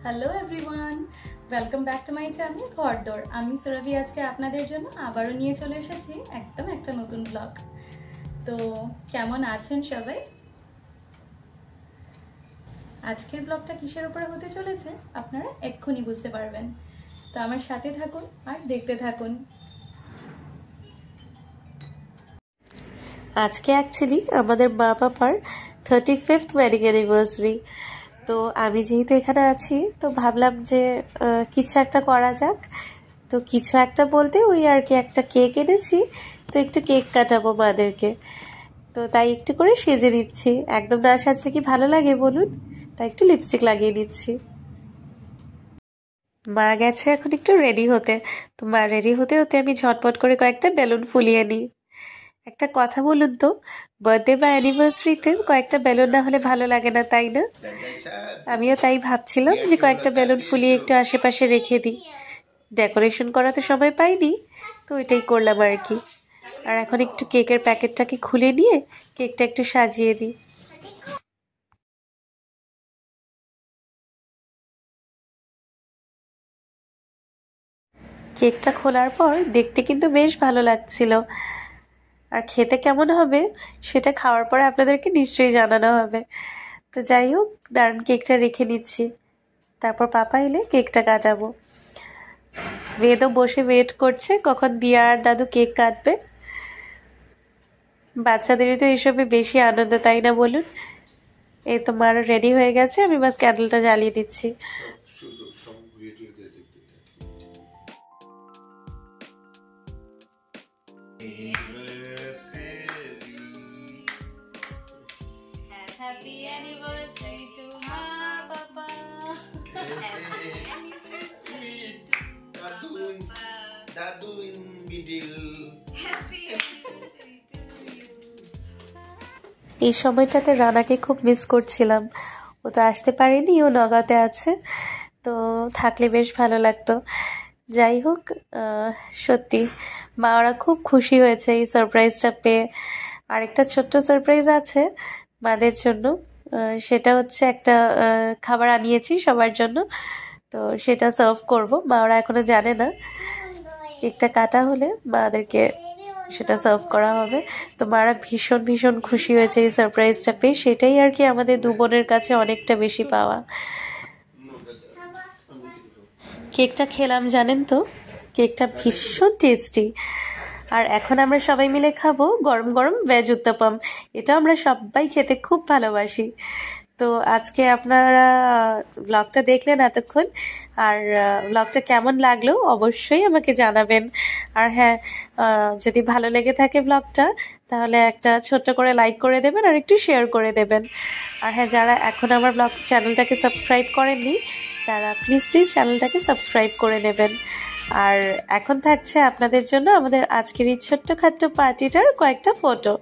Hello everyone, welcome back to my channel ঘরদোর। আমি সুরভি আজকে আপনাদের জন্য আবারও নিয়ে চলে এসেছি একদম একটা নতুন ব্লগ। তো কেমন আছেন সবাই? আজকের ব্লগটা কিসের উপরে হতে চলেছে আপনারা এক্ষুনি বুঝতে পারবেন। তো আমার সাথে থাকুন আর দেখতে থাকুন। আজকে অ্যাকচুয়ালি আমাদের মা পাপার 35th ওয়েডিং অ্যানিভার্সারি। তো আমি যেহেতু এখানে আছি তো ভাবলাম যে কিছু একটা করা যাক। তো কিছু একটা বলতে ওই আর কি একটা কেক এনেছি, তো একটু কেক কাটাবো মাদেরকে। তো তাই একটু করে সেজে নিচ্ছি। একদম না সাজলে কি ভালো লাগে বলুন, তাই একটু লিপস্টিক লাগিয়ে নিচ্ছি। মা গেছে এখন একটু রেডি হতে। তো মা রেডি হতে হতে আমি ঝটপট করে কয়েকটা বেলুন ফুলিয়ে নিই। একটা কথা বলুন তো, বার্থডে বা অ্যানিভার্সারিতে কয়েকটা বেলুন না হলে ভালো লাগে না, তাই না? আমিও তাই ভাবছিলাম যে কয়েকটা বেলুন ফুলিয়ে একটু আশেপাশে রেখে দিই। ডেকোরেশন করা তো সময় পাইনি, তো ওইটাই করলাম আর কি। আর এখন একটু কেকের প্যাকেটটাকে খুলে নিয়ে কেকটা একটু সাজিয়ে দিই। কেকটা খোলার পর দেখতে কিন্তু বেশ ভালো লাগছিল, আর খেতে কেমন হবে সেটা খাওয়ার পরে আপনাদেরকে নিশ্চয়ই জানানো হবে। তো যাই হোক, দাঁড়ান কেকটা রেখে নিচ্ছি, তারপর পাপা এলে কেকটা কাটাবো। বেদও বসে ওয়েট করছে কখন দিয়া আর দাদু কেক কাটবে। বাচ্চাদেরই তো এইসবে বেশি আনন্দ, তাই না বলুন? এই তো মারা রেডি হয়ে গেছে, আমি বাস ক্যান্ডেলটা জ্বালিয়ে দিচ্ছি। হ্যাপি অ্যানিভার্সারি টু মা পাপা। Dadu in middle. এই সময়টাতে রানাকে খুব মিস করছিলাম। ও তো আসতে পারেনি, ও নগাঁতে আছে, তো থাকলে বেশ ভালো লাগতো। যাই হোক, সত্যি মা ওরা খুব খুশি হয়েছে এই সারপ্রাইজটা পেয়ে। আরেকটা ছোট্ট সারপ্রাইজ আছে মাদের জন্য। সেটা হচ্ছে একটা খাবার আনিয়েছি সবার জন্য, তো সেটা সার্ভ করব। মা ওরা এখনো জানে না। কেকটা কাটা হলে মাদেরকে সেটা সার্ভ করা হবে। তো মারা ভীষণ ভীষণ খুশি হয়েছে এই সারপ্রাইজটা পেয়ে। সেটাই আর কি আমাদের দু বোনের কাছে অনেকটা বেশি পাওয়া। কেকটা খেলাম জানেন তো, কেকটা ভীষণ টেস্টি। আর এখন আমরা সবাই মিলে খাবো গরম গরম ভেজ উত্তাপাম। এটা আমরা সবাই খেতে খুব ভালোবাসি। তো আজকে আপনারা ব্লগটা দেখলেন এতক্ষণ, আর ব্লগটা কেমন লাগলো অবশ্যই আমাকে জানাবেন। আর হ্যাঁ, যদি ভালো লেগে থাকে ব্লগটা তাহলে একটা ছোট্ট করে লাইক করে দেবেন আর একটু শেয়ার করে দেবেন। আর হ্যাঁ, যারা এখন আমার ব্লগ চ্যানেলটাকে সাবস্ক্রাইব করেননি তারা প্লিজ চ্যানেলটাকে সাবস্ক্রাইব করে নেবেন। আর এখন থাকছে আপনাদের জন্য আমাদের আজকের এই ছোট্টখাট্ট পার্টিটার কয়েকটা ফটো।